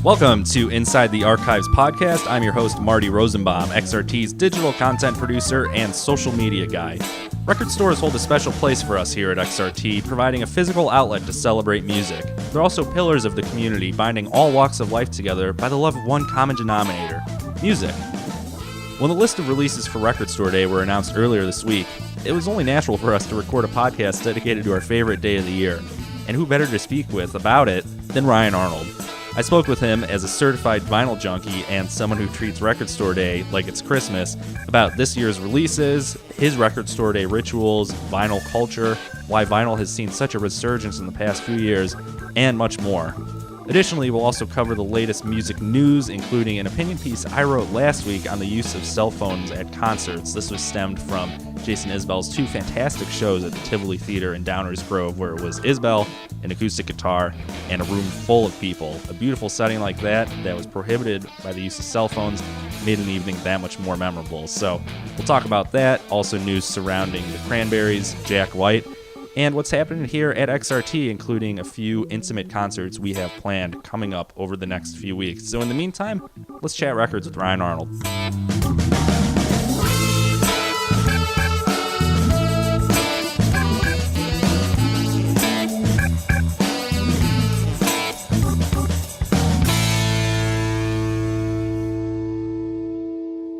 Welcome to Inside the Archives podcast. I'm your host, Marty Rosenbaum, XRT's digital content producer and social media guy. Record stores hold a special place for us here at XRT, providing a physical outlet to celebrate music. They're also pillars of the community, binding all walks of life together by the love of one common denominator, music. When the list of releases for Record Store Day were announced earlier this week, it was only natural for us to record a podcast dedicated to our favorite day of the year. And who better to speak with about it than Ryan Arnold? I spoke with him as a certified vinyl junkie and someone who treats Record Store Day like it's Christmas about this year's releases, his Record Store Day rituals, vinyl culture, why vinyl has seen such a resurgence in the past few years, and much more. Additionally, we'll also cover the latest music news, including an opinion piece I wrote last week on the use of cell phones at concerts. This was stemmed from Jason Isbell's two fantastic shows at the Tivoli Theater in Downers Grove, where it was Isbell, an acoustic guitar, and a room full of people. A beautiful setting like that was prohibited by the use of cell phones made an evening that much more memorable. So we'll talk about that, also news surrounding the Cranberries, Jack White, and what's happening here at XRT, including a few intimate concerts we have planned coming up over the next few weeks. So in the meantime, let's chat records with Ryan Arnold.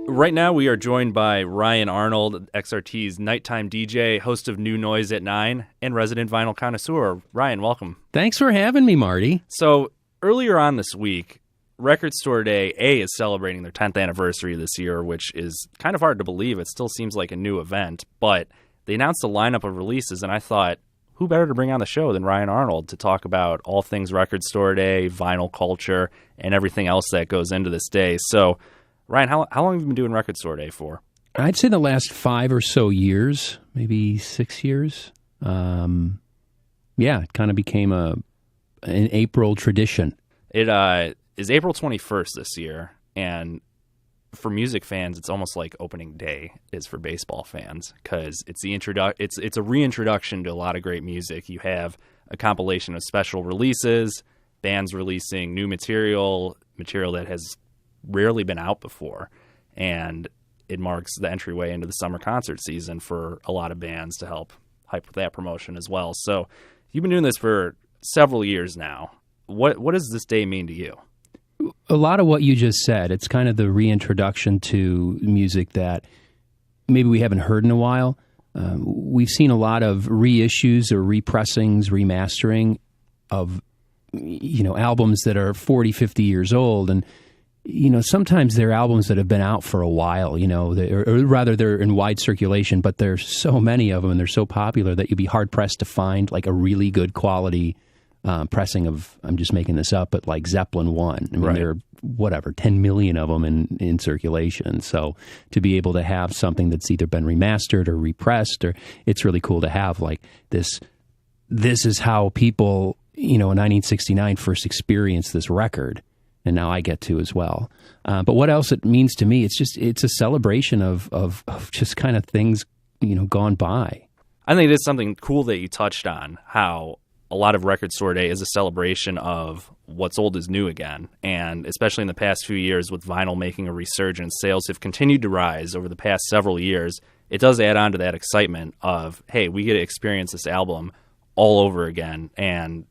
Right now, we are joined by Ryan Arnold, XRT's nighttime DJ, host of New Noise at 9, and resident vinyl connoisseur. Ryan, welcome. Thanks for having me, Marty. So, earlier on this week, Record Store Day, is celebrating their 10th anniversary this year, which is kind of hard to believe. It still seems like a new event, but they announced a lineup of releases, and I thought, who better to bring on the show than Ryan Arnold to talk about all things Record Store Day, vinyl culture, and everything else that goes into this day. So, Ryan, how long have you been doing Record Store Day for? I'd say the last 5 or so years, maybe 6 years. It kind of became an April tradition. It is April 21st this year, and for music fans, it's almost like opening day is for baseball fans, because it's it's a reintroduction to a lot of great music. You have a compilation of special releases, bands releasing new material that has rarely been out before, and it marks the entryway into the summer concert season for a lot of bands to help hype that promotion as well. So you've been doing this for several years now. What does this day mean to you? A lot of what you just said. It's kind of the reintroduction to music that maybe we haven't heard in a while. We've seen a lot of reissues or repressings, remastering of albums that are 40, 50 years old, and sometimes they're albums that have been out for a while, or rather they're in wide circulation, but there's so many of them and they're so popular that you'd be hard-pressed to find like a really good quality pressing of, I'm just making this up, but like Zeppelin 1. I mean, right. There are, 10 million of them in circulation. So to be able to have something that's either been remastered or repressed, or it's really cool to have like this is how people, in 1969 first experienced this record. And now I get to as well. But what else it means to me, it's a celebration of just kind of things, gone by. I think it is something cool that you touched on, how a lot of Record Store Day is a celebration of what's old is new again. And especially in the past few years with vinyl making a resurgence, sales have continued to rise over the past several years. It does add on to that excitement of, hey, we get to experience this album all over again. And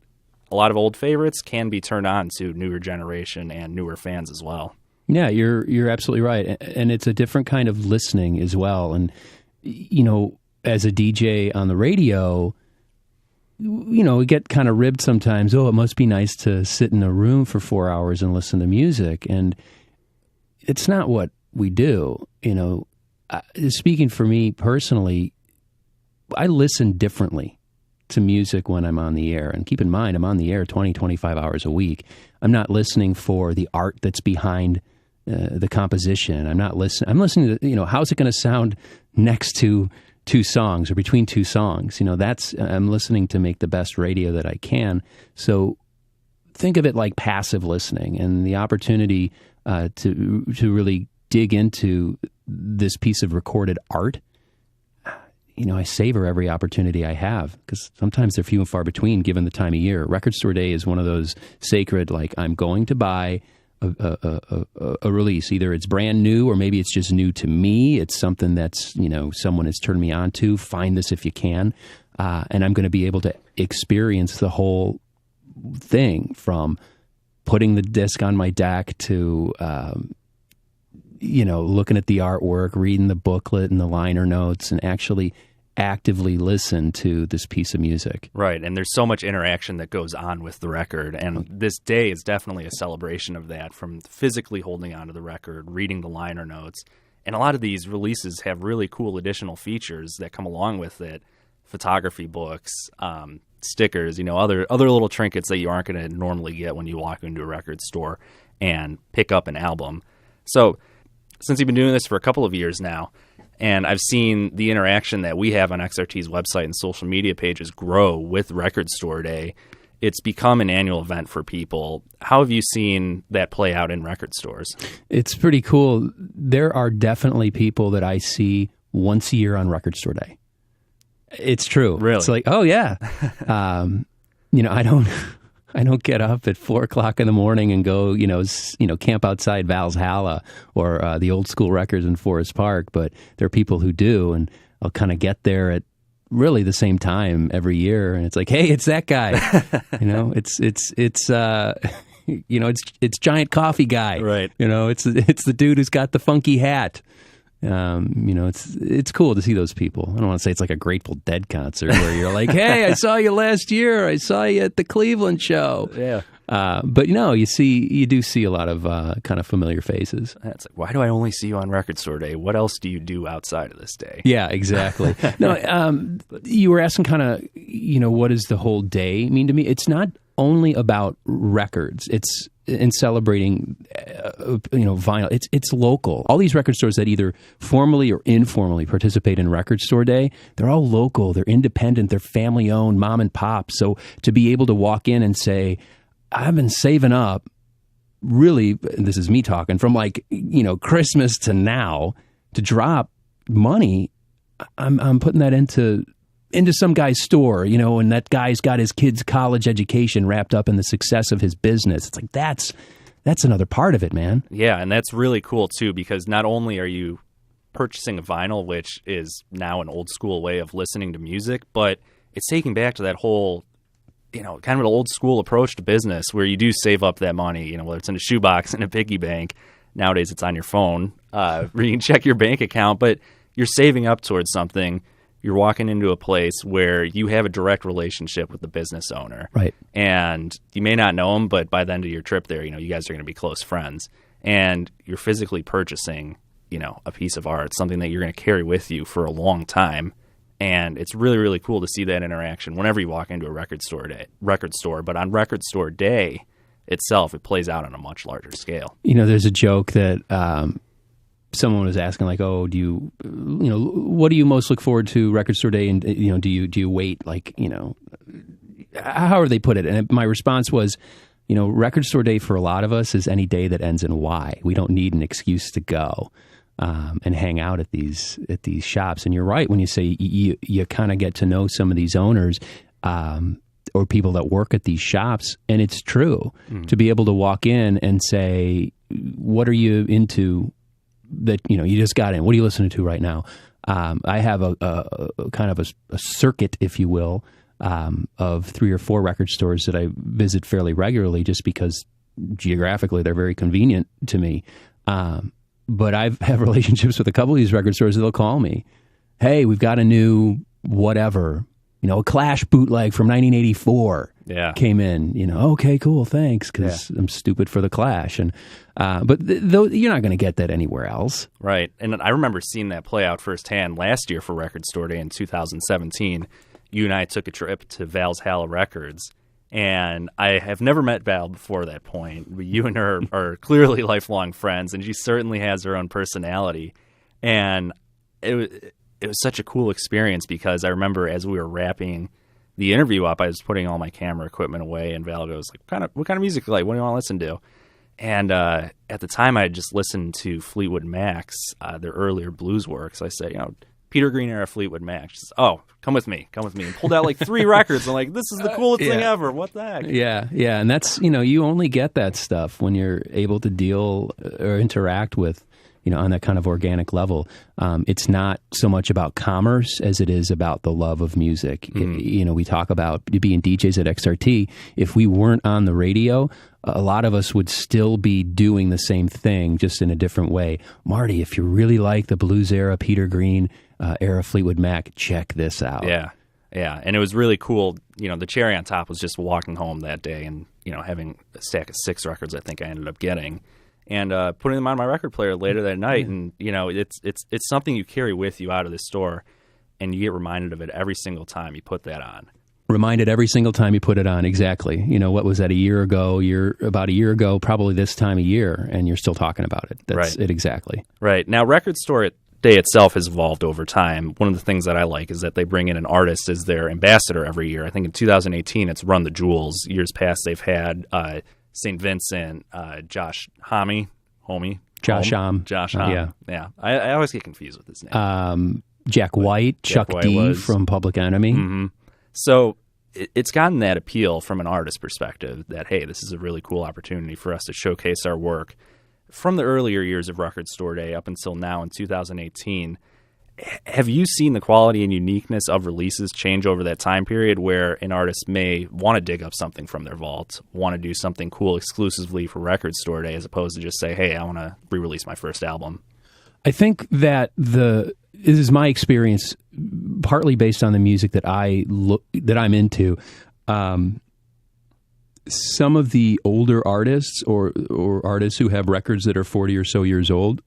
a lot of old favorites can be turned on to newer generation and newer fans as well. Yeah, you're absolutely right. And it's a different kind of listening as well. And, as a DJ on the radio, we get kind of ribbed sometimes. Oh, it must be nice to sit in a room for 4 hours and listen to music. And it's not what we do. Speaking for me personally, I listen differently to music when I'm on the air. And keep in mind, I'm on the air 20, 25 hours a week. I'm not listening for the art that's behind the composition. I'm listening to, how's it going to sound next to two songs or between two songs? I'm listening to make the best radio that I can. So think of it like passive listening, and the opportunity to really dig into this piece of recorded art. I savor every opportunity I have, because sometimes they're few and far between given the time of year. Record Store Day is one of those sacred, like, I'm going to buy a release. Either it's brand new or maybe it's just new to me. It's something that's, someone has turned me on to. Find this if you can. And I'm going to be able to experience the whole thing, from putting the disc on my deck to, looking at the artwork, reading the booklet and the liner notes, and actually actively listen to this piece of music. Right, and there's so much interaction that goes on with the record, and this day is definitely a celebration of that, from physically holding onto the record, reading the liner notes, and a lot of these releases have really cool additional features that come along with it, photography books, stickers, other little trinkets that you aren't going to normally get when you walk into a record store and pick up an album. So, since you've been doing this for a couple of years now, and I've seen the interaction that we have on XRT's website and social media pages grow with Record Store Day, it's become an annual event for people. How have you seen that play out in record stores? It's pretty cool. There are definitely people that I see once a year on Record Store Day. It's true. Really? It's like, oh yeah. I don't get up at 4:00 in the morning and go, camp outside Valhalla or the Old School Records in Forest Park. But there are people who do, and I'll kind of get there at really the same time every year, and it's like, hey, it's that guy. It's Giant Coffee Guy. Right. It's the dude who's got the funky hat. It's cool to see those people. I don't want to say it's like a Grateful Dead concert where you're like, hey, I saw you last year. I saw you at the Cleveland show. Yeah. But you do see a lot of kind of familiar faces. It's like, why do I only see you on Record Store Day? What else do you do outside of this day? Yeah, exactly. No, you were asking kind of, what does the whole day mean to me? It's not only about records. It's in celebrating, vinyl. It's local. All these record stores that either formally or informally participate in Record Store Day, they're all local. They're independent. They're family owned, mom and pop. So to be able to walk in and say, I've been saving up, really, this is me talking, from Christmas to now, to drop money, I'm putting that into some guy's store, and that guy's got his kid's college education wrapped up in the success of his business. It's like, that's another part of it, man. Yeah, and that's really cool, too, because not only are you purchasing a vinyl, which is now an old school way of listening to music, but it's taking back to that whole, kind of an old school approach to business where you do save up that money, whether it's in a shoebox, in a piggy bank. Nowadays it's on your phone, where you can check your bank account, but you're saving up towards something. You're walking into a place where you have a direct relationship with the business owner. Right. And you may not know him, but by the end of your trip there, you guys are going to be close friends. And you're physically purchasing, a piece of art, something that you're going to carry with you for a long time. And it's really, really cool to see that interaction whenever you walk into a record store. But on Record Store Day itself, it plays out on a much larger scale. There's a joke that someone was asking, like, oh, do you, what do you most look forward to Record Store Day? And, do you wait, however they put it. And my response was, Record Store Day for a lot of us is any day that ends in Y. We don't need an excuse to go and hang out at these shops. And you're right when you say you kind of get to know some of these owners or people that work at these shops. And it's true to be able to walk in and say, what are you into that, you just got in? What are you listening to right now? I have a kind of a circuit, if you will, of 3 or 4 record stores that I visit fairly regularly just because geographically they're very convenient to me. But I have relationships with a couple of these record stores that'll call me. Hey, we've got a new whatever, a Clash bootleg from 1984 came in. Okay, cool, thanks, because I'm stupid for the Clash. And but you're not going to get that anywhere else. Right. And I remember seeing that play out firsthand last year for Record Store Day in 2017. You and I took a trip to Valhalla Records. And I have never met Val before that point. You and her are clearly lifelong friends, and she certainly has her own personality. And it was such a cool experience because I remember as we were wrapping the interview up, I was putting all my camera equipment away, and Val goes, what kind of music you like? What do you want to listen to? And at the time, I had just listened to Fleetwood Mac's, their earlier blues works. I said, Peter Green era Fleetwood Mac. She says, "Oh, come with me," and pulled out like 3 records. I'm like, "This is the coolest thing ever. What the heck?" Yeah, and that's, you only get that stuff when you're able to deal or interact with, on that kind of organic level. It's not so much about commerce as it is about the love of music. We talk about being DJs at XRT. If we weren't on the radio, a lot of us would still be doing the same thing, just in a different way. Marty, if you really like the blues era, Peter Green era Fleetwood Mac, check this out. Yeah. And it was really cool. The cherry on top was just walking home that day and, having a stack of 6 records I think I ended up getting. And putting them on my record player later that night, and it's something you carry with you out of the store, and you get reminded of it every single time you put that on. Reminded every single time you put it on, exactly. What was that, a year ago? About a year ago, probably this time of year, and you're still talking about it. That's it exactly. Right. Now, Record Store Day itself has evolved over time. One of the things that I like is that they bring in an artist as their ambassador every year. I think in 2018, it's Run the Jewels. Years past, they've had St. Vincent, Josh Homme. Josh Homme. Yeah. I always get confused with his name. Jack White, Chuck D from Public Enemy. Mm-hmm. So it's gotten that appeal from an artist perspective that, hey, this is a really cool opportunity for us to showcase our work. From the earlier years of Record Store Day up until now in 2018, have you seen the quality and uniqueness of releases change over that time period where an artist may want to dig up something from their vault, want to do something cool exclusively for Record Store Day as opposed to just say, hey, I want to re-release my first album? I think that this is my experience, partly based on the music that I'm into. Some of the older artists or artists who have records that are 40 or so years old,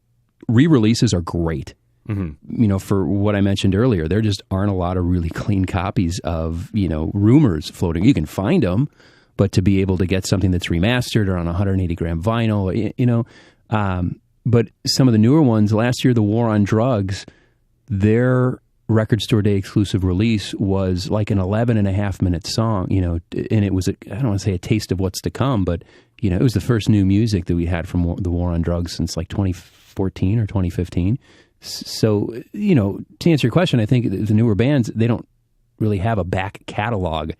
re-releases are great. Mm-hmm. For what I mentioned earlier, there just aren't a lot of really clean copies of, rumors floating. You can find them, but to be able to get something that's remastered or on 180 gram vinyl, but some of the newer ones, last year, The War on Drugs, their Record Store Day exclusive release was like an 11.5-minute song, and it was, I don't want to say a taste of what's to come, but, it was the first new music that we had from The War on Drugs since like 2014 or 2015. So, to answer your question, I think the newer bands, they don't really have a back catalog,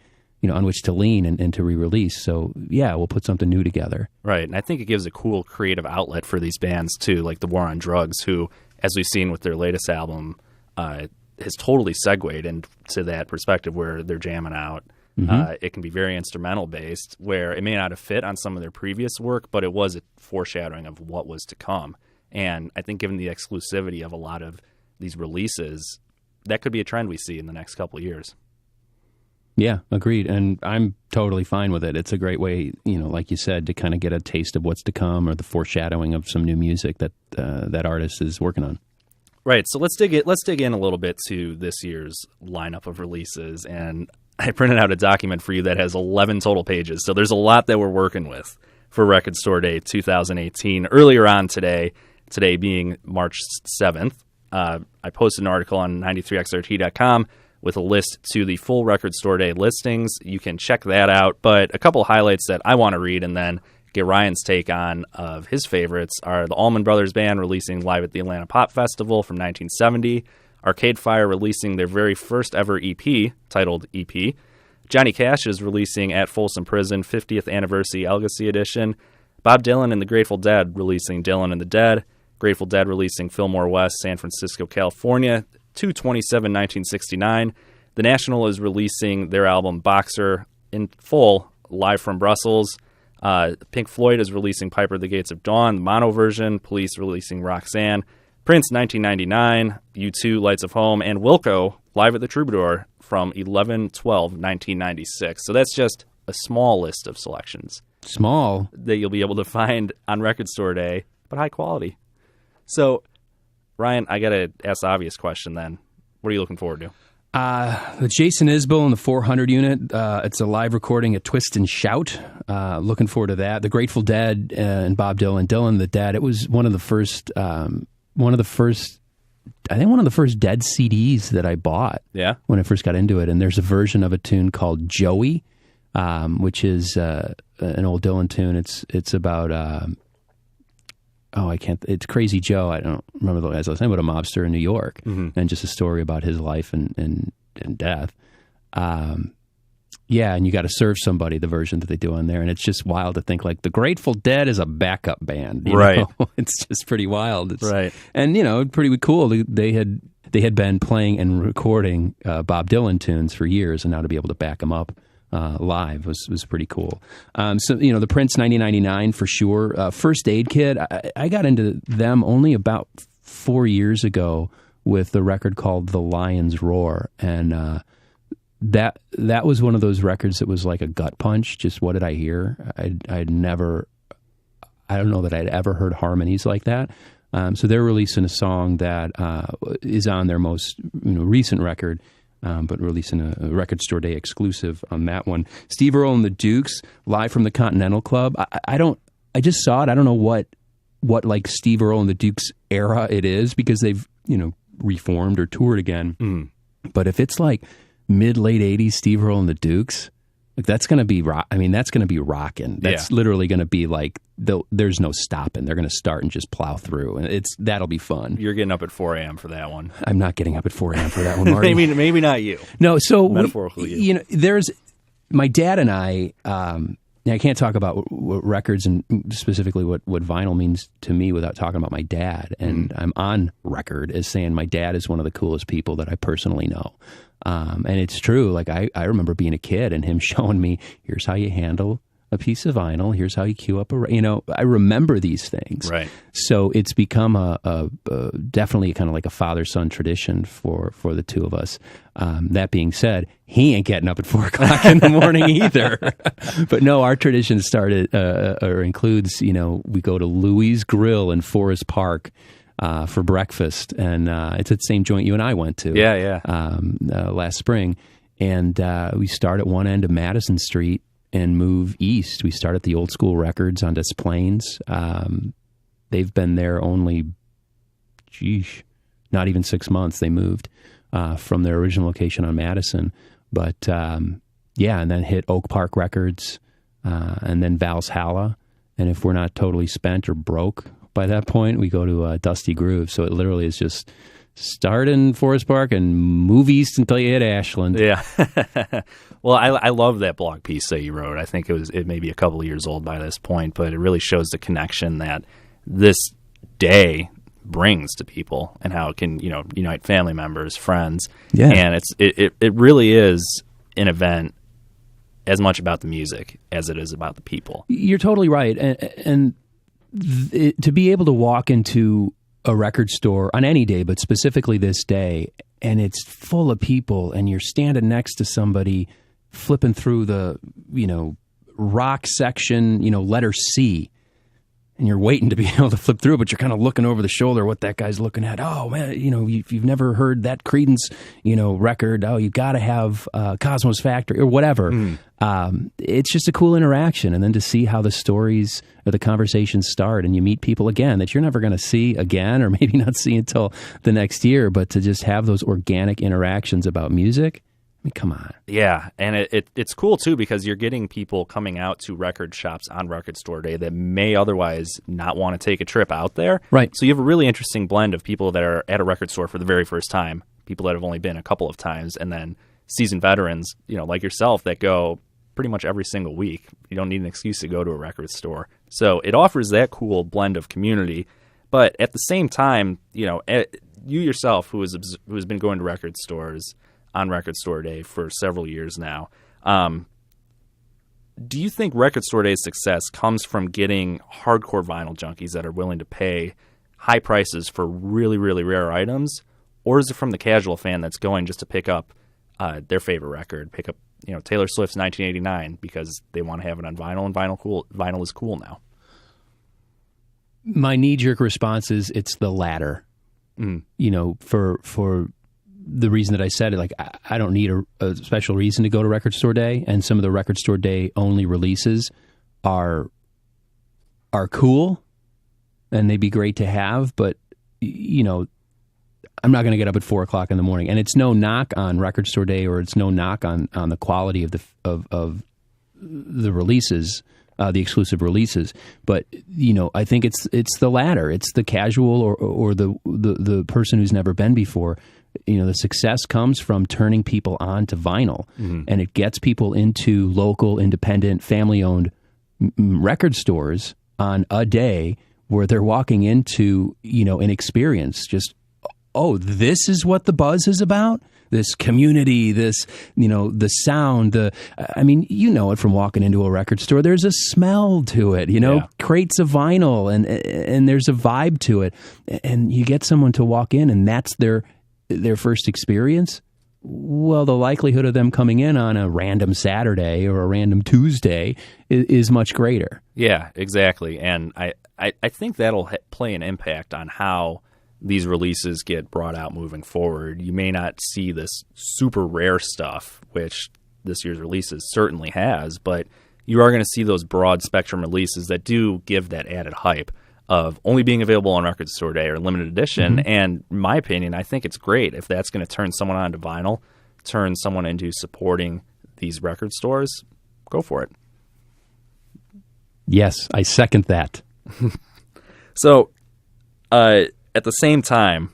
on which to lean and to re-release. So, yeah, we'll put something new together. Right, and I think it gives a cool creative outlet for these bands, too, like The War on Drugs, who, as we've seen with their latest album, has totally segued into that perspective where they're jamming out. Mm-hmm. It can be very instrumental-based, where it may not have fit on some of their previous work, but it was a foreshadowing of what was to come. And I think given the exclusivity of a lot of these releases, that could be a trend we see in the next couple of years. Yeah, agreed. And I'm totally fine with it. It's a great way, like you said, to kind of get a taste of what's to come or the foreshadowing of some new music that that artist is working on. Right. So let's dig in a little bit to this year's lineup of releases. And I printed out a document for you that has 11 total pages. So there's a lot that we're working with for Record Store Day 2018. Earlier on today being March 7th, I posted an article on 93xrt.com with a list to the full Record Store Day listings. You can check that out. But a couple highlights that I want to read and then get Ryan's take on of his favorites are the Allman Brothers Band releasing Live at the Atlanta Pop Festival from 1970, Arcade Fire releasing their very first ever EP, titled EP, Johnny Cash is releasing At Folsom Prison 50th Anniversary Legacy Edition, Bob Dylan and the Grateful Dead releasing Dylan and the Dead, Grateful Dead releasing Fillmore West, San Francisco, California, 2/27/1969. The National is releasing their album Boxer in full, live from Brussels. Pink Floyd is releasing Piper at the Gates of Dawn, the mono version. Police releasing Roxanne. Prince, 1999. U2, Lights of Home. And Wilco, Live at the Troubadour from 11/12/1996. So that's just a small list of selections. Small? That you'll be able to find on Record Store Day, but high quality. So, Ryan, I got to ask the obvious question then. What are you looking forward to? The Jason Isbell and the 400 unit. It's a live recording at Twist and Shout. Looking forward to that. The Grateful Dead and Bob Dylan. Dylan the Dead. It was one of the first Dead CDs that I bought. Yeah. When I first got into it. And there's a version of a tune called Joey, which is an old Dylan tune. It's about I can't. It's Crazy Joe. I don't remember the last name, but a mobster in New York, and just a story about his life and death. Yeah, and you got to serve somebody the version that they do on there, and it's just wild to think like the Grateful Dead is a backup band, you right? know? It's just pretty wild, right? And pretty cool. They had been playing and recording Bob Dylan tunes for years, and now to be able to back them up live was pretty cool. So the Prince 1999 for sure. First Aid Kit, I got into them only about 4 years ago with the record called The Lion's Roar, and that was one of those records that was like a gut punch. Just what did I hear? I don't know that I'd ever heard harmonies like that. So they're releasing a song that is on their most recent record, but releasing a Record Store Day exclusive on that one. Steve Earle and the Dukes, live from the Continental Club. I just saw it. I don't know what like Steve Earle and the Dukes era it is, because they've reformed or toured again. But if it's like mid-late 80s Steve Earle and the Dukes, like that's going to be that's going to be rocking. That's literally going to be like there's no stopping. They're going to start and just plow through, and that'll be fun. You're getting up at 4 a.m. for that one. I'm not getting up at 4 a.m. for that one, Marty. maybe not you. No, so metaphorically, there's my dad and I. I can't talk about what records and specifically what vinyl means to me without talking about my dad. And I'm on record as saying my dad is one of the coolest people that I personally know. And it's true. Like I remember being a kid and him showing me, here's how you handle a piece of vinyl. Here's how you cue up I remember these things. Right. So it's become a definitely kind of like a father-son tradition for the two of us. That being said, he ain't getting up at 4 o'clock in the morning either. But no, our tradition started or includes, we go to Louis Grill in Forest Park for breakfast, and it's at the same joint you and I went to. Last spring, and we start at one end of Madison Street and move east. We start at the Old School Records on Des Plaines. They've been there only, not even 6 months. They moved from their original location on Madison, but and then hit Oak Park Records, and then Valhalla. And if we're not totally spent or broke by that point, we go to Dusty Groove. So it literally is just start in Forest Park and move east until you hit Ashland. Yeah. Well, I love that blog piece that you wrote. I think it may be a couple of years old by this point, but it really shows the connection that this day brings to people and how it can, unite family members, friends. Yeah. And it really is an event as much about the music as it is about the people. You're totally right. And to be able to walk into a record store on any day, but specifically this day, and it's full of people, and you're standing next to somebody flipping through the, rock section, letter C, and you're waiting to be able to flip through, but you're kind of looking over the shoulder what that guy's looking at. Oh man, if you've never heard that Creedence, record, you got to have Cosmo's Factory or whatever. It's just a cool interaction, and then to see how the stories or the conversations start, and you meet people again that you're never going to see again, or maybe not see until the next year, but to just have those organic interactions about music. I mean, come on. Yeah, and it's cool, too, because you're getting people coming out to record shops on Record Store Day that may otherwise not want to take a trip out there. Right. So you have a really interesting blend of people that are at a record store for the very first time, people that have only been a couple of times, and then seasoned veterans, like yourself, that go pretty much every single week. You don't need an excuse to go to a record store. So it offers that cool blend of community. But at the same time, you yourself, who has been going to record stores on Record Store Day for several years now. Do you think Record Store Day's success comes from getting hardcore vinyl junkies that are willing to pay high prices for really, really rare items? Or is it from the casual fan that's going just to pick up their favorite record, pick up Taylor Swift's 1989 because they want to have it on vinyl, and vinyl is cool now? My knee-jerk response is it's the latter. For the reason that I said it, like I don't need a special reason to go to Record Store Day, and some of the Record Store Day only releases are cool, and they'd be great to have, but I'm not going to get up at 4 o'clock in the morning, and it's no knock on Record Store Day, or it's no knock on the quality of the releases the exclusive releases. But I think it's the latter. It's the casual or the person who's never been before. The success comes from turning people on to vinyl, and it gets people into local, independent, family-owned record stores on a day where they're walking into an experience. Just, oh, this is what the buzz is about. This community, this, the sound, it from walking into a record store. There's a smell to it, crates of vinyl, and there's a vibe to it. And you get someone to walk in, and that's their first experience. Well, the likelihood of them coming in on a random Saturday or a random Tuesday is much greater. Yeah, exactly. And I think that'll play an impact on how these releases get brought out moving forward. You may not see this super rare stuff, which this year's releases certainly has, but you are going to see those broad spectrum releases that do give that added hype of only being available on Record Store Day or limited edition. And in my opinion, I think it's great if that's going to turn someone onto vinyl, turn someone into supporting these record stores. Go for it. Yes, I second that. So, at the same time,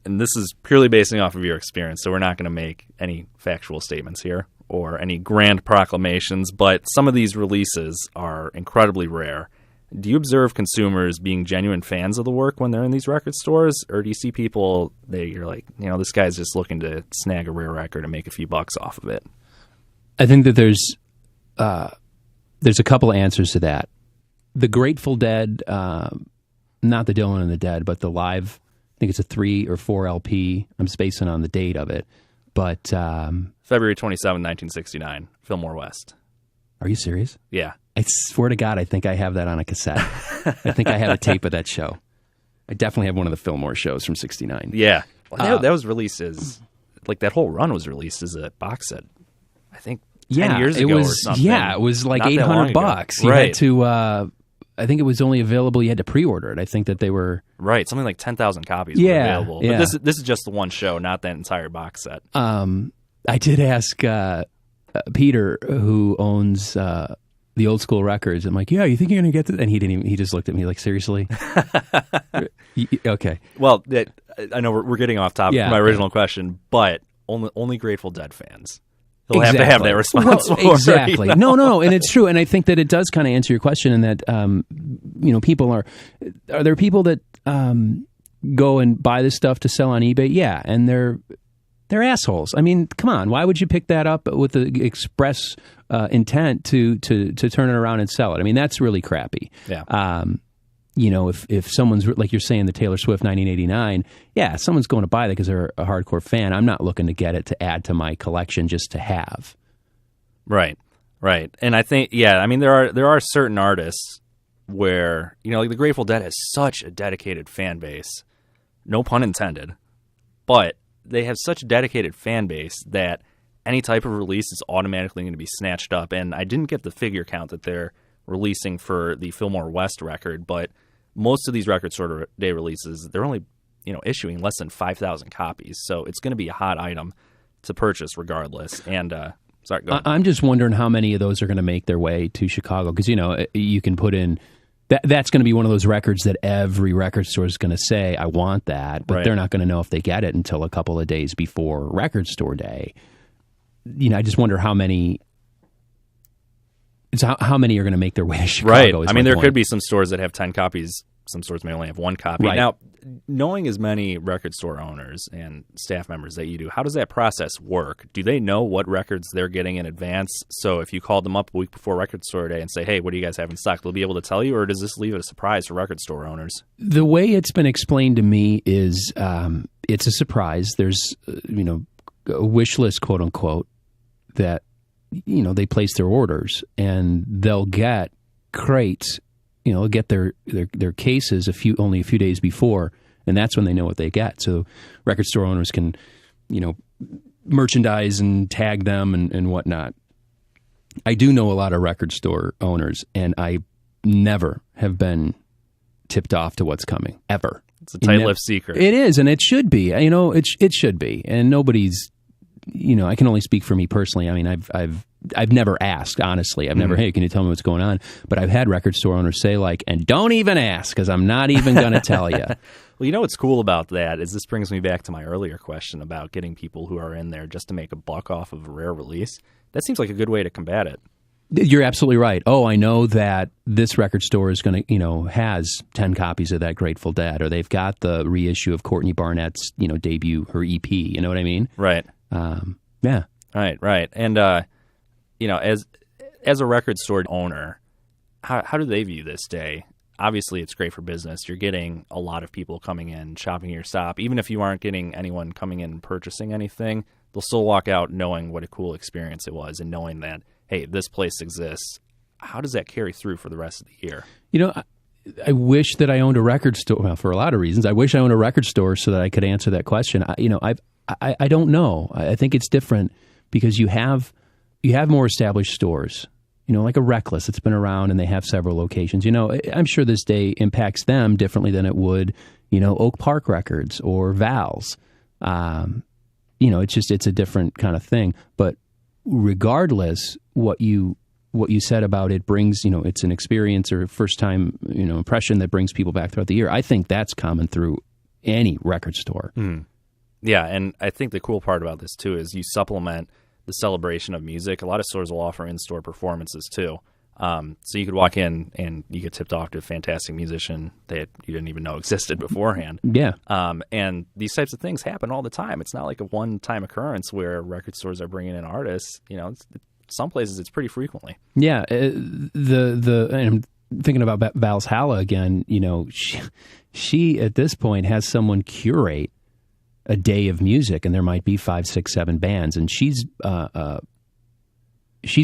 and this is purely basing off of your experience, so we're not going to make any factual statements here or any grand proclamations, but some of these releases are incredibly rare. Do you observe consumers being genuine fans of the work when they're in these record stores, or do you see people that you're like, this guy's just looking to snag a rare record and make a few bucks off of it? I think that there's a couple of answers to that. The Grateful Dead, not the Dylan and the Dead, but the live, I think it's a 3 or 4 LP. I'm spacing on the date of it. But February 27, 1969, Fillmore West. Are you serious? Yeah. I swear to God, I think I have that on a cassette. I think I have a tape of that show. I definitely have one of the Fillmore shows from 69. Yeah. Well, that was released as, that whole run was released as a box set, I think, 10 years ago or something. Yeah, it was like $800. You had to, I think it was only available, you had to pre-order it. I think that they were... Right, something like 10,000 copies were available. But this is just the one show, not that entire box set. I did ask Peter, who owns the Old School Records. I'm like, yeah, you think you're going to get this? And he just looked at me like, seriously? Okay. Well, I know we're getting off topic from my original question, but only Grateful Dead fans. They'll have to have that response. Well, exactly. No, and it's true. And I think that it does kind of answer your question in that, people are there people that go and buy this stuff to sell on eBay? Yeah, and they're assholes. I mean, come on. Why would you pick that up with the express intent to turn it around and sell it? I mean, that's really crappy. Yeah. If someone's, like you're saying, the Taylor Swift 1989, yeah, someone's going to buy that because they're a hardcore fan. I'm not looking to get it to add to my collection just to have. Right. And I think, there are certain artists where, like the Grateful Dead has such a dedicated fan base, no pun intended, but they have such a dedicated fan base that any type of release is automatically going to be snatched up. And I didn't get the figure count that they're releasing for the Fillmore West record, but most of these Record Store Day releases, they're only issuing less than 5,000 copies, so it's going to be a hot item to purchase regardless. And sorry, go ahead. I'm just wondering how many of those are going to make their way to Chicago, because you can put in that's going to be one of those records that every record store is going to say, I want that, but they're not going to know if they get it until a couple of days before Record Store Day. I just wonder how many are going to make their way to Chicago. Right. I mean, there could be some stores that have 10 copies. Some stores may only have 1 copy. Right. Now, knowing as many record store owners and staff members that you do, how does that process work? Do they know what records they're getting in advance? So if you called them up a week before Record Store Day and say, hey, what do you guys have in stock? They'll be able to tell you, or does this leave it a surprise for record store owners? The way it's been explained to me is it's a surprise. There's, a wish list, quote unquote, that they place their orders and they'll get crates, get their cases only a few days before, and that's when they know what they get. So record store owners can, merchandise and tag them and whatnot. I do know a lot of record store owners, and I never have been tipped off to what's coming, ever. It's a tight-lipped secret. It is, and it should be. It should be, and nobody's. I can only speak for me personally. I mean, I've I've never asked, honestly. I've never, hey, can you tell me what's going on? But I've had record store owners say, like, and don't even ask, because I'm not even going to tell you. Well, you know what's cool about that is this brings me back to my earlier question about getting people who are in there just to make a buck off of a rare release. That seems like a good way to combat it. You're absolutely right. Oh, I know that this record store is going to, has 10 copies of that Grateful Dead, or they've got the reissue of Courtney Barnett's, debut, her EP. You know what I mean? Right. Yeah. Right. And, as a record store owner, how do they view this day? Obviously, it's great for business. You're getting a lot of people coming in, shopping your shop. Even if you aren't getting anyone coming in and purchasing anything, they'll still walk out knowing what a cool experience it was and knowing that, hey, this place exists. How does that carry through for the rest of the year? I wish that I owned a record store. Well, for a lot of reasons, I wish I owned a record store so that I could answer that question. I don't know. I think it's different because you have more established stores. Like a Reckless that's been around and they have several locations. I'm sure this day impacts them differently than it would, Oak Park Records or Val's. It's a different kind of thing. But regardless, what you said about it brings, it's an experience or first time, impression that brings people back throughout the year. I think that's common through any record store. Mm. Yeah, and I think the cool part about this too is you supplement the celebration of music. A lot of stores will offer in-store performances too. So you could walk in and you get tipped off to a fantastic musician that you didn't even know existed beforehand. Yeah. And these types of things happen all the time. It's not like a one-time occurrence where record stores are bringing in artists. Some places it's pretty frequently. Yeah. And I'm thinking about Valhalla again. She at this point has someone curate a day of music, and there might be 5, 6, 7 bands, and she's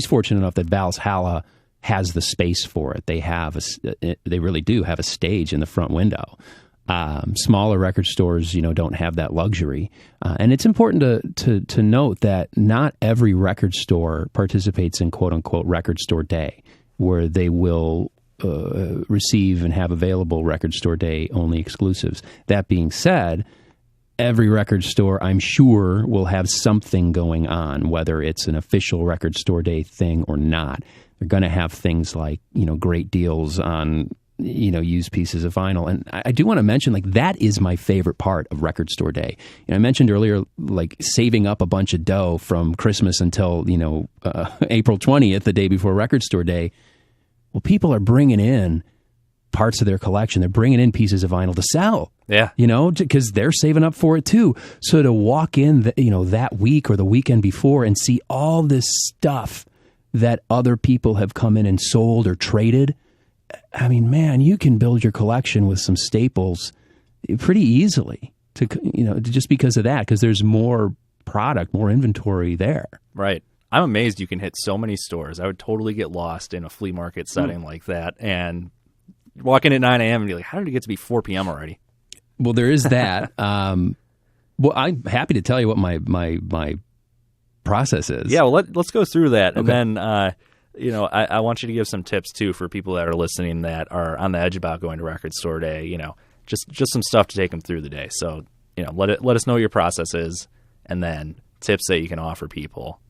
fortunate enough that Valhalla has the space for it. They really do have a stage in the front window. Smaller record stores, don't have that luxury, and it's important to note that not every record store participates in quote unquote record store day, where they will receive and have available record store day only exclusives. That being said, every record store, I'm sure, will have something going on, whether it's an official record store day thing or not. They're going to have things like, great deals on, used pieces of vinyl. And I do want to mention, that is my favorite part of record store day. I mentioned earlier, saving up a bunch of dough from Christmas until, April 20th, the day before record store day. Well, people are bringing in parts of their collection. They're bringing in pieces of vinyl to sell. Yeah. Because they're saving up for it too. So to walk in, that week or the weekend before and see all this stuff that other people have come in and sold or traded, I mean, man, you can build your collection with some staples pretty easily just because of that, because there's more product, more inventory there. Right. I'm amazed you can hit so many stores. I would totally get lost in a flea market setting like that and walk in at 9 a.m. and be like, how did it get to be 4 p.m. already? Well, there is that. Well, I'm happy to tell you what my process is. Yeah, well, let's go through that. Okay. And then, I want you to give some tips, too, for people that are listening that are on the edge about going to record store day, just some stuff to take them through the day. So, let us know what your process is, and then tips that you can offer people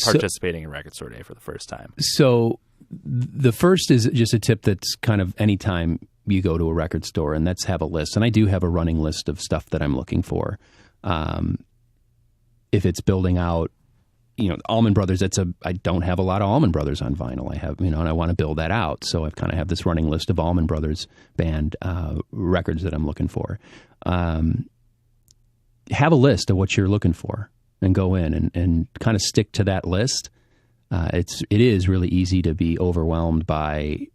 participating in record store day for the first time. So the first is just a tip that's kind of anytime you go to a record store, and that's have a list. And I do have a running list of stuff that I'm looking for. If it's building out, Allman Brothers, I don't have a lot of Allman Brothers on vinyl. I have, and I want to build that out. So I've kind of have this running list of Allman Brothers band records that I'm looking for. Have a list of what you're looking for and go in and kind of stick to that list. It is really easy to be overwhelmed by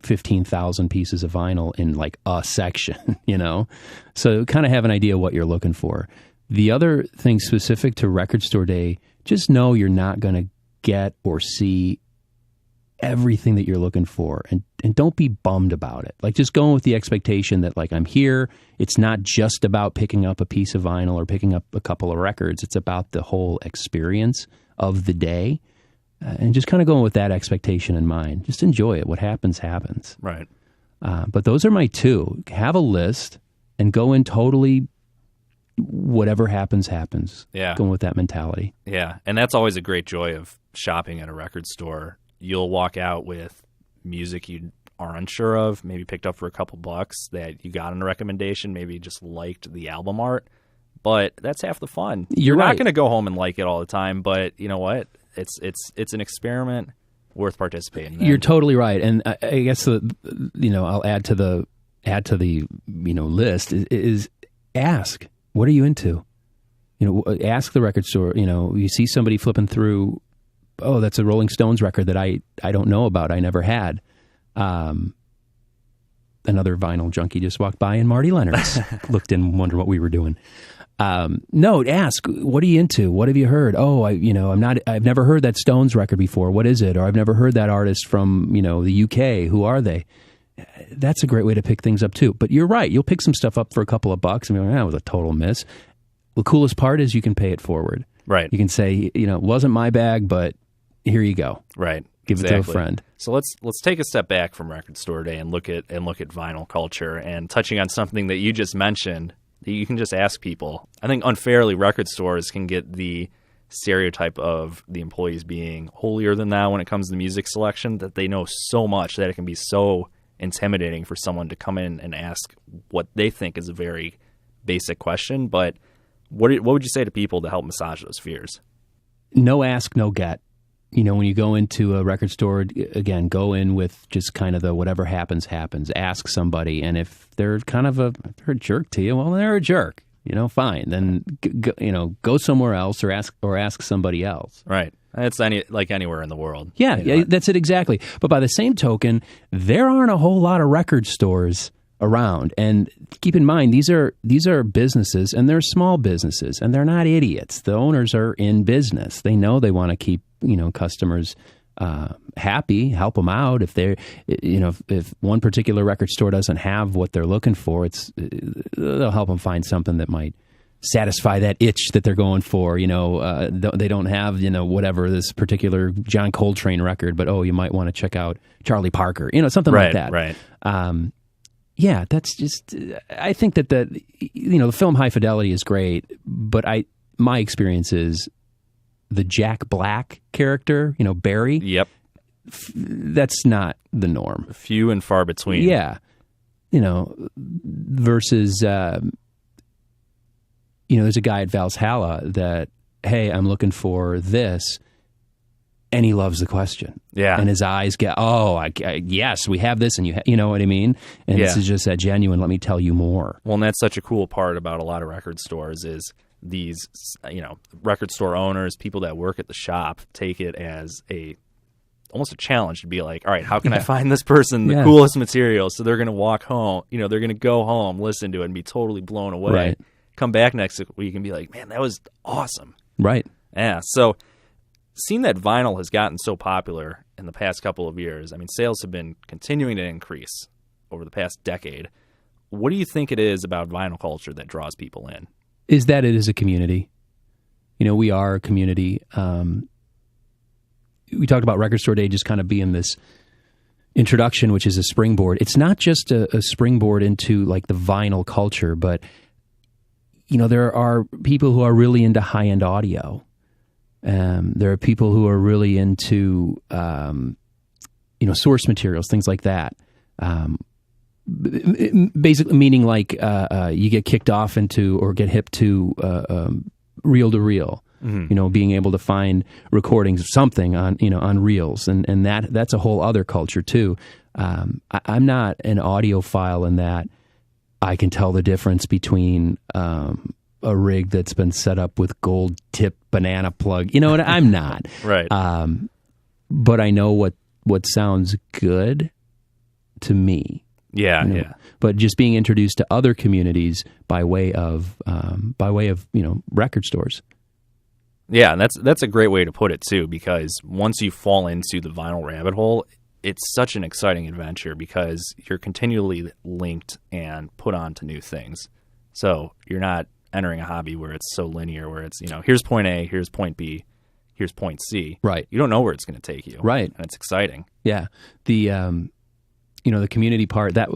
15,000 pieces of vinyl in a section, so kind of have an idea what you're looking for. The other thing specific to record store day, just know you're not going to get or see everything that you're looking for, and don't be bummed about it. Just go in with the expectation that I'm here. It's not just about picking up a piece of vinyl or picking up a couple of records. It's about the whole experience of the day. And just kind of going with that expectation in mind. Just enjoy it. What happens, happens. Right. But those are my two. Have a list and go in totally, whatever happens, happens. Yeah. Going with that mentality. Yeah, and that's always a great joy of shopping at a record store. You'll walk out with music you are unsure of, maybe picked up for a couple bucks that you got in a recommendation, maybe just liked the album art, but that's half the fun. You're right. not going to go home and like it all the time, but you know what? It's an experiment worth participating in. You're totally right, and I guess I'll add to the list is ask, what are you into? Ask the record store. You see somebody flipping through, oh, that's a Rolling Stones record that I don't know about. I never had. Another vinyl junkie just walked by, and Marty Leonard's looked in and wondered what we were doing. No, ask, what are you into? What have you heard? Oh, I've never heard that Stones record before. What is it? Or I've never heard that artist from, the UK. Who are they? That's a great way to pick things up too. But you're right. You'll pick some stuff up for a couple of bucks and be like, that was a total miss. The coolest part is you can pay it forward. Right. You can say, it wasn't my bag, but here you go. Right. Give it to a friend. So let's take a step back from Record Store Day and look at vinyl culture, and touching on something that you just mentioned that you can just ask people. I think unfairly record stores can get the stereotype of the employees being holier than thou when it comes to music selection, that they know so much that it can be so intimidating for someone to come in and ask what they think is a very basic question. But what would you say to people to help massage those fears? No ask, no get. When you go into a record store, again, go in with just kind of the whatever happens, happens. Ask somebody, and if they're they're a jerk to you, well, they're a jerk. Fine. Then go somewhere else or ask somebody else. Right. It's anywhere in the world. Yeah, that's it exactly. But by the same token, there aren't a whole lot of record stores around. And keep in mind, these are businesses, and they're small businesses, and they're not idiots. The owners are in business. They know they want to keep customers happy, help them out. If they're if one particular record store doesn't have what they're looking for, they'll help them find something that might satisfy that itch that they're going for. They don't have whatever this particular John Coltrane record, but you might want to check out Charlie Parker, something like that. Right. Yeah, that's just. I think that the film High Fidelity is great, but my experience is the Jack Black character, Barry. Yep. That's not the norm. Few and far between. Yeah. Versus, there's a guy at Valhalla that, hey, I'm looking for this, and he loves the question. Yeah. And his eyes get, yes, we have this, and you know what I mean? And This is just that genuine, let me tell you more. Well, and that's such a cool part about a lot of record stores is these, record store owners, people that work at the shop, take it as almost a challenge to be like, all right, how can I find this person the coolest material? So they're going to walk home, they're going to go home, listen to it, and be totally blown away. Right. Come back next week and be like, man, that was awesome. Right. Yeah. So seeing that vinyl has gotten so popular in the past couple of years, sales have been continuing to increase over the past decade. What do you think it is about vinyl culture that draws people in? Is that it is a community. We are a community. We talked about Record Store Day just kind of being this introduction, which is a springboard. It's not just a springboard into like the vinyl culture, but there are people who are really into high-end audio. There are people who are really into source materials, things like that. Basically meaning like you get kicked off into or get hip to reel to reel. Mm-hmm. Being able to find recordings of something on reels, and that's a whole other culture too. I'm not an audiophile in that I can tell the difference between a rig that's been set up with gold tip banana plug. I'm not. Right. But I know what sounds good to me. Yeah, yeah. But just being introduced to other communities by way of record stores. Yeah, and that's a great way to put it too, because once you fall into the vinyl rabbit hole, it's such an exciting adventure because you're continually linked and put on to new things. So you're not entering a hobby where it's so linear, where it's here's point A, here's point B, here's point C. Right. You don't know where it's going to take you. Right. And it's exciting. Yeah. the community part, that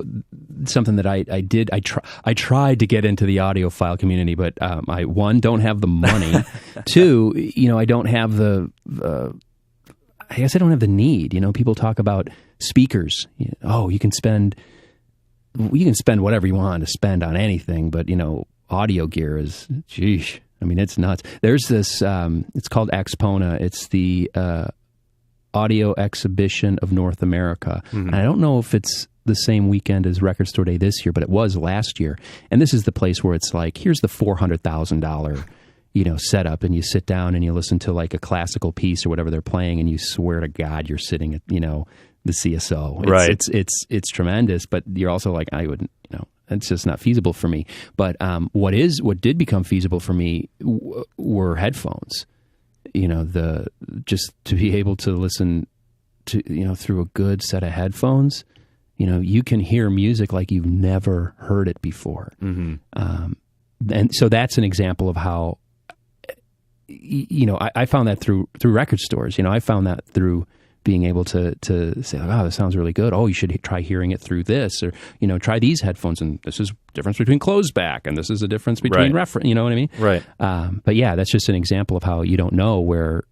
something that I did. I tried to get into the audiophile community, but I, one, don't have the money. Two, I don't have I guess I don't have the need. People talk about speakers. Oh, you can spend whatever you want to spend on anything, but audio gear is, geesh. I mean, it's nuts. There's this, it's called Axpona. It's the Audio Exhibition of North America. Mm-hmm. And I don't know if it's the same weekend as Record Store Day this year, but it was last year. And this is the place where it's like, here's the $400,000, setup, and you sit down and you listen to like a classical piece or whatever they're playing, and you swear to God you're sitting at, the CSO. Right. It's tremendous, but you're also like, I wouldn't, it's just not feasible for me. But what did become feasible for me were headphones. Just to be able to listen to, through a good set of headphones, you can hear music like you've never heard it before. Mm-hmm. And so that's an example of how, I found that through record stores. I found that through being able to say, oh, this sounds really good. Oh, you should try hearing it through this, or, try these headphones, and this is the difference between closed back, and this is the difference between reference, you know what I mean? Right. But yeah, that's just an example of how you don't know where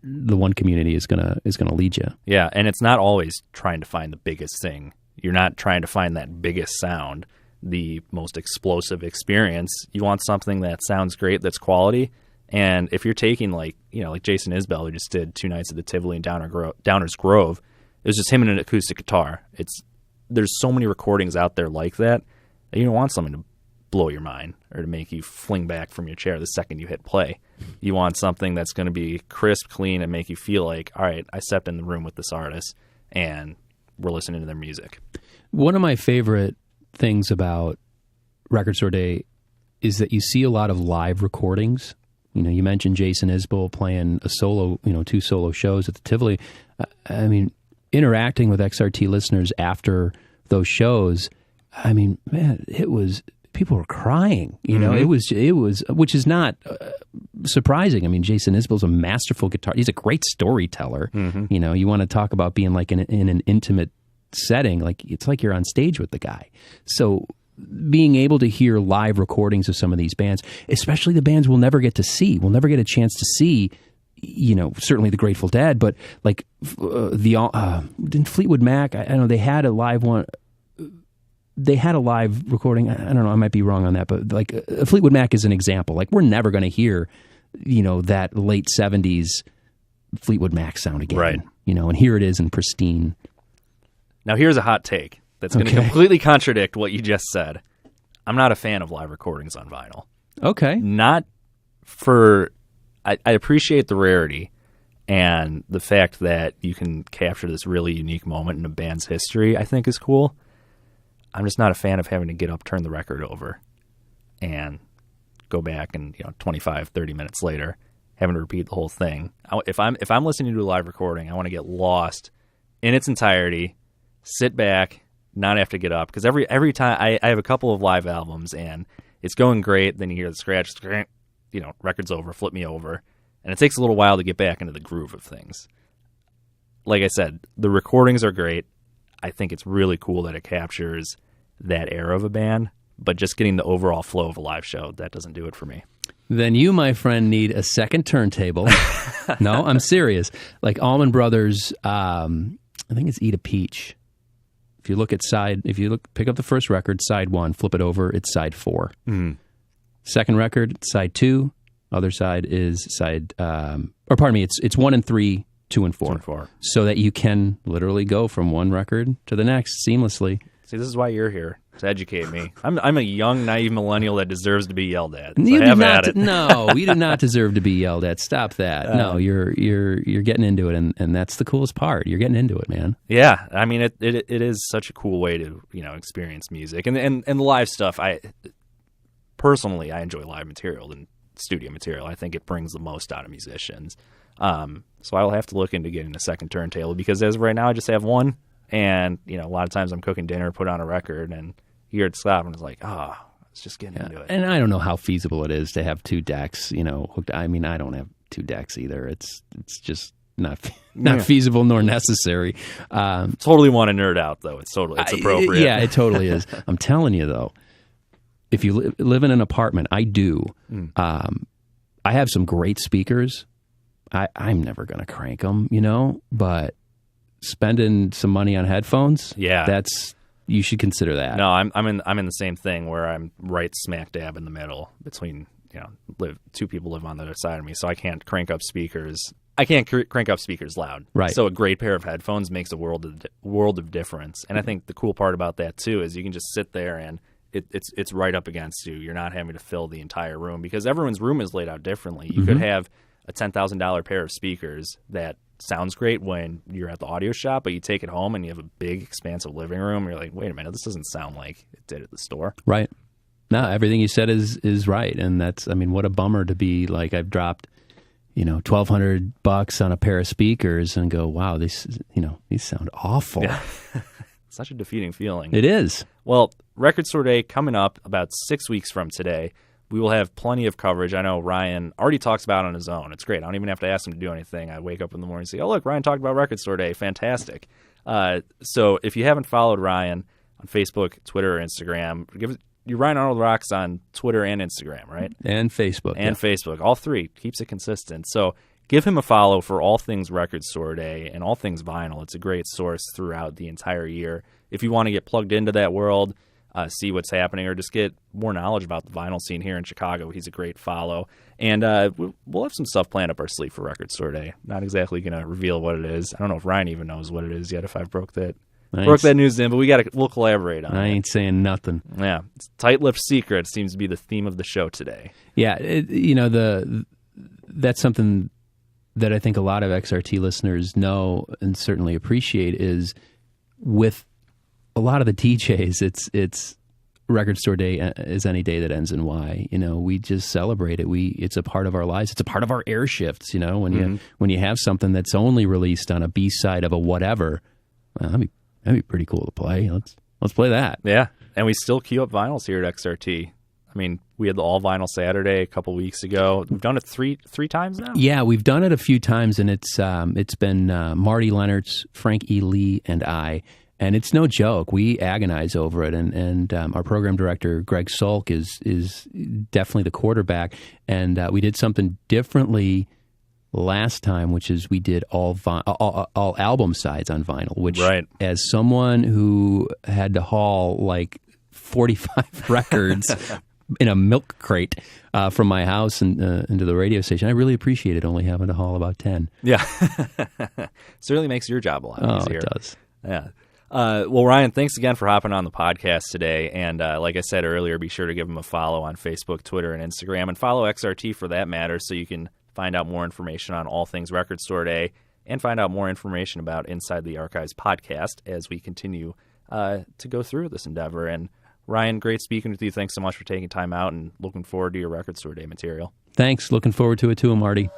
the one community is gonna lead you. Yeah, and it's not always trying to find the biggest thing. You're not trying to find that biggest sound, the most explosive experience. You want something that sounds great, that's quality. And if you're taking like Jason Isbell, who just did 2 nights at the Tivoli and Downers Grove, it was just him and an acoustic guitar. There's so many recordings out there like that you don't want something to blow your mind or to make you fling back from your chair the second you hit play. You want something that's going to be crisp, clean, and make you feel like, all right, I stepped in the room with this artist and we're listening to their music. One of my favorite things about Record Store Day is that you see a lot of live recordings. You mentioned Jason Isbell playing a solo, 2 solo shows at the Tivoli. I mean, interacting with XRT listeners after those shows, I mean, man, people were crying. Mm-hmm. It was, which is not surprising. I mean, Jason Isbell's a masterful guitar. He's a great storyteller. Mm-hmm. You want to talk about being like in an intimate setting, like it's like you're on stage with the guy. So being able to hear live recordings of some of these bands, especially the bands we'll never get a chance to see, certainly the Grateful Dead, but like didn't Fleetwood Mac, I don't know, they had a live recording. I don't know, I might be wrong on that, but like Fleetwood Mac is an example. Like we're never going to hear, that late 70s Fleetwood Mac sound again. Right. And here it is in pristine. Now here's a hot take that's going to completely contradict what you just said. I'm not a fan of live recordings on vinyl. Okay. I appreciate the rarity and the fact that you can capture this really unique moment in a band's history, I think is cool. I'm just not a fan of having to get up, turn the record over, and go back and 25, 30 minutes later having to repeat the whole thing. If I'm listening to a live recording, I want to get lost in its entirety, sit back, not have to get up, because every time I have a couple of live albums and it's going great, then you hear the scratch, record's over, flip me over, and it takes a little while to get back into the groove of things. Like I said, the recordings are great. I think it's really cool that it captures that era of a band, but just getting the overall flow of a live show, that doesn't do it for me. Then you, my friend, need a second turntable. No, I'm serious. Like Allman Brothers, I think it's Eat a Peach. If you pick up the first record, side 1, flip it over, it's side 4. Mm. Second record, side 2. Other side is side, it's 1 and 3, 2 and 4. 2 and 4. So that you can literally go from one record to the next seamlessly. See, this is why you're here, to educate me. I'm a young, naive millennial that deserves to be yelled at. So you do not deserve to be yelled at. Stop that. No, you're getting into it, and that's the coolest part. You're getting into it, man. Yeah, I mean, it is such a cool way to experience music, and the live stuff. Personally, I enjoy live material than studio material. I think it brings the most out of musicians. So I'll have to look into getting a second turntable, because as of right now, I just have one. And, a lot of times I'm cooking dinner, put on a record, and you hear it stop, and it's like, let's just get into it. And I don't know how feasible it is to have 2 decks, hooked. I mean, I don't have 2 decks either. It's just not feasible nor necessary. Totally want to nerd out, though. It's appropriate. Yeah, it totally is. I'm telling you, though, if you live in an apartment, I do. I have some great speakers. I'm never going to crank them, but spending some money on headphones, you should consider that. No, I'm in the same thing where I'm right smack dab in the middle between, two people live on the other side of me, so I can't crank up speakers. I can't crank up speakers loud. Right. So a great pair of headphones makes a world of difference. And I think the cool part about that too is you can just sit there and it's right up against you. You're not having to fill the entire room because everyone's room is laid out differently. You could have a $10,000 pair of speakers that sounds great when you're at the audio shop, but you take it home and you have a big, expansive living room. You're like, wait a minute, this doesn't sound like it did at the store. Right. No, everything you said is right. And what a bummer to be like, I've dropped, $1,200 on a pair of speakers and go, wow, these sound awful. Yeah. Such a defeating feeling. It is. Well, Record Store Day coming up about 6 weeks from today. We will have plenty of coverage. I know Ryan already talks about it on his own. It's great. I don't even have to ask him to do anything. I wake up in the morning and say, oh, look, Ryan talked about Record Store Day. Fantastic. So if you haven't followed Ryan on Facebook, Twitter, or Instagram, Ryan Arnold Rocks on Twitter and Instagram, right? And Facebook. And Facebook. All three. Keeps it consistent. So give him a follow for all things Record Store Day and all things vinyl. It's a great source throughout the entire year. If you want to get plugged into that world, see what's happening, or just get more knowledge about the vinyl scene here in Chicago, he's a great follow. And we'll have some stuff planned up our sleeve for Record Store Day. Not exactly going to reveal what it is. I don't know if Ryan even knows what it is yet, if I've broke that news in, but we'll collaborate on it. I ain't saying nothing. Yeah. It's tight-lipped secret seems to be the theme of the show today. Yeah. That's something that I think a lot of XRT listeners know and certainly appreciate is with a lot of the DJs, it's Record Store Day is any day that ends in Y. We just celebrate it. It's a part of our lives. It's a part of our air shifts. When you have something that's only released on a B side of a whatever, well, that'd be pretty cool to play. Let's play that. Yeah, and we still queue up vinyls here at XRT. I mean, we had the all vinyl Saturday a couple weeks ago. We've done it three times now. Yeah, we've done it a few times, and it's been Marty Lennertz, Frank E. Lee, and I. And it's no joke. We agonize over it, and our program director, Greg Sulk, is definitely the quarterback. And we did something differently last time, which is we did all album sides on vinyl, which as someone who had to haul like 45 records in a milk crate from my house and into the radio station, I really appreciated only having to haul about 10. Yeah. Certainly makes your job a lot easier. It does. Yeah. Well, Ryan, thanks again for hopping on the podcast today. And like I said earlier, be sure to give him a follow on Facebook, Twitter, and Instagram, and follow XRT for that matter so you can find out more information on all things Record Store Day and find out more information about Inside the Archives podcast as we continue to go through this endeavor. And Ryan, great speaking with you. Thanks so much for taking time out and looking forward to your Record Store Day material. Thanks. Looking forward to it too, Marty.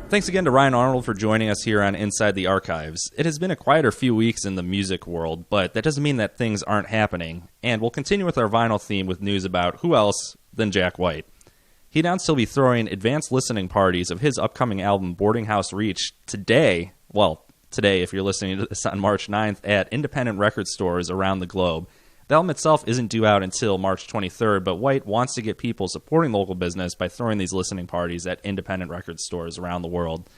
Thanks again to Ryan Arnold for joining us here on Inside the Archives. It has been a quieter few weeks in the music world, but that doesn't mean that things aren't happening. And we'll continue with our vinyl theme with news about who else than Jack White. He announced he'll be throwing advanced listening parties of his upcoming album Boarding House Reach today if you're listening to this on March 9th, at independent record stores around the globe. The album itself isn't due out until March 23rd, but White wants to get people supporting local business by throwing these listening parties at independent record stores around the world.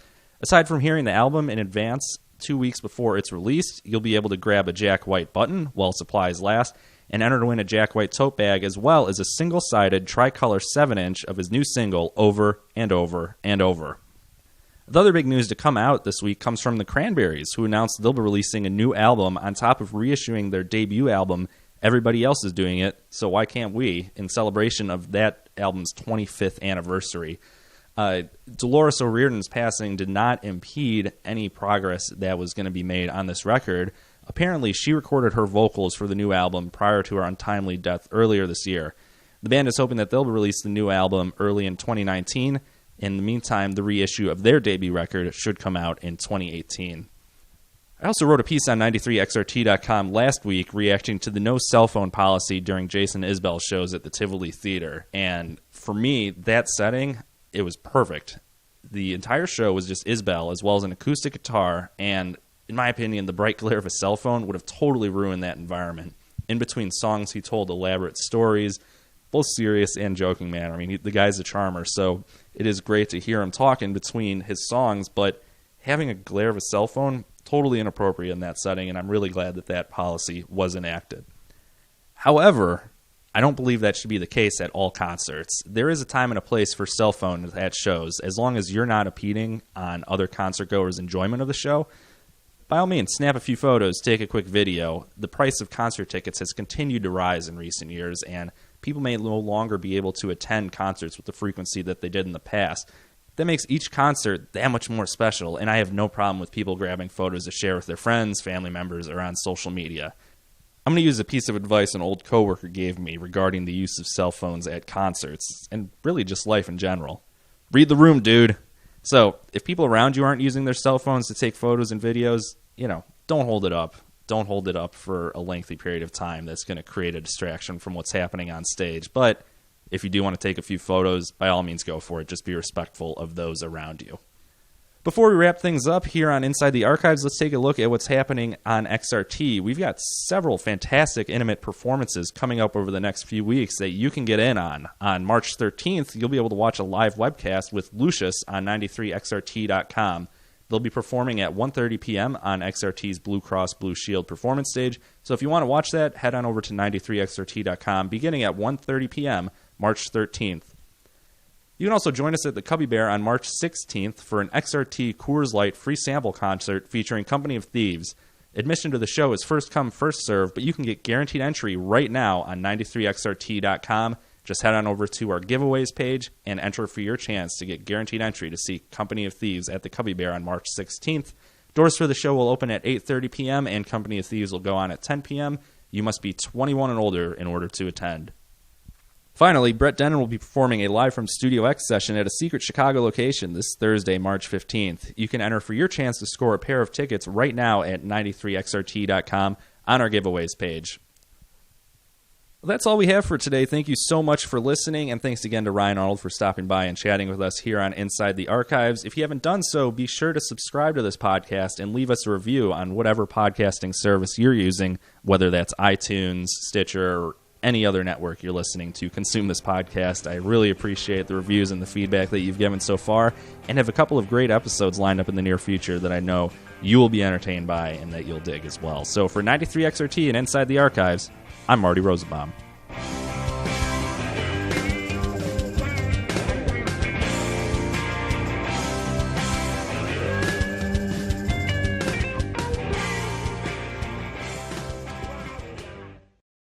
Aside from hearing the album in advance, 2 weeks before it's released, you'll be able to grab a Jack White button while supplies last and enter to win a Jack White tote bag, as well as a single-sided tricolor 7-inch of his new single, Over and Over and Over. The other big news to come out this week comes from the Cranberries, who announced they'll be releasing a new album on top of reissuing their debut album, Everybody Else Is Doing It, So Why Can't We, in celebration of that album's 25th anniversary. Dolores O'Riordan's passing did not impede any progress that was going to be made on this record. Apparently, she recorded her vocals for the new album prior to her untimely death earlier this year. The band is hoping that they'll release the new album early in 2019. In the meantime, the reissue of their debut record should come out in 2018. I also wrote a piece on 93xrt.com last week reacting to the no cell phone policy during Jason Isbell's shows at the Tivoli Theater. And for me, that setting, it was perfect. The entire show was just Isbell as well as an acoustic guitar, and in my opinion, the bright glare of a cell phone would have totally ruined that environment. In between songs, he told elaborate stories, both serious and joking manner. I mean, the guy's a charmer, so it is great to hear him talk in between his songs, but having a glare of a cell phone, totally inappropriate in that setting, and I'm really glad that that policy was enacted. However, I don't believe that should be the case at all concerts. There is a time and a place for cell phones at shows, as long as you're not impeding on other concert goers' enjoyment of the show. By all means, snap a few photos, take a quick video. The price of concert tickets has continued to rise in recent years, and people may no longer be able to attend concerts with the frequency that they did in the past. That makes each concert that much more special, and I have no problem with people grabbing photos to share with their friends, family members, or on social media. I'm going to use a piece of advice an old coworker gave me regarding the use of cell phones at concerts, and really just life in general. Read the room, dude. So, if people around you aren't using their cell phones to take photos and videos, don't hold it up. Don't hold it up for a lengthy period of time. That's going to create a distraction from what's happening on stage. But if you do want to take a few photos, by all means go for it. Just be respectful of those around you. Before we wrap things up here on Inside the Archives, let's take a look at what's happening on XRT. We've got several fantastic intimate performances coming up over the next few weeks that you can get in on. On March 13th, you'll be able to watch a live webcast with Lucius on 93xrt.com. They'll be performing at 1:30 p.m. on XRT's Blue Cross Blue Shield performance stage. So if you want to watch that, head on over to 93xrt.com beginning at 1:30 p.m. March 13th. You can also join us at the Cubby Bear on March 16th for an XRT Coors Light free sample concert featuring Company of Thieves. Admission to the show is first come, first serve, but you can get guaranteed entry right now on 93xrt.com. Just head on over to our giveaways page and enter for your chance to get guaranteed entry to see Company of Thieves at the Cubby Bear on March 16th. Doors for the show will open at 8:30 p.m. and Company of Thieves will go on at 10 p.m. You must be 21 and older in order to attend. Finally, Brett Dennen will be performing a Live from Studio X session at a secret Chicago location this Thursday, March 15th. You can enter for your chance to score a pair of tickets right now at 93xrt.com on our giveaways page. Well, that's all we have for today. Thank you so much for listening, and thanks again to Ryan Arnold for stopping by and chatting with us here on Inside the Archives. If you haven't done so, be sure to subscribe to this podcast and leave us a review on whatever podcasting service you're using, whether that's iTunes, Stitcher, or any other network you're listening to consume this podcast. I really appreciate the reviews and the feedback that you've given so far, and have a couple of great episodes lined up in the near future that I know you will be entertained by and that you'll dig as well. So for 93XRT and Inside the Archives, I'm Marty Rosenbaum.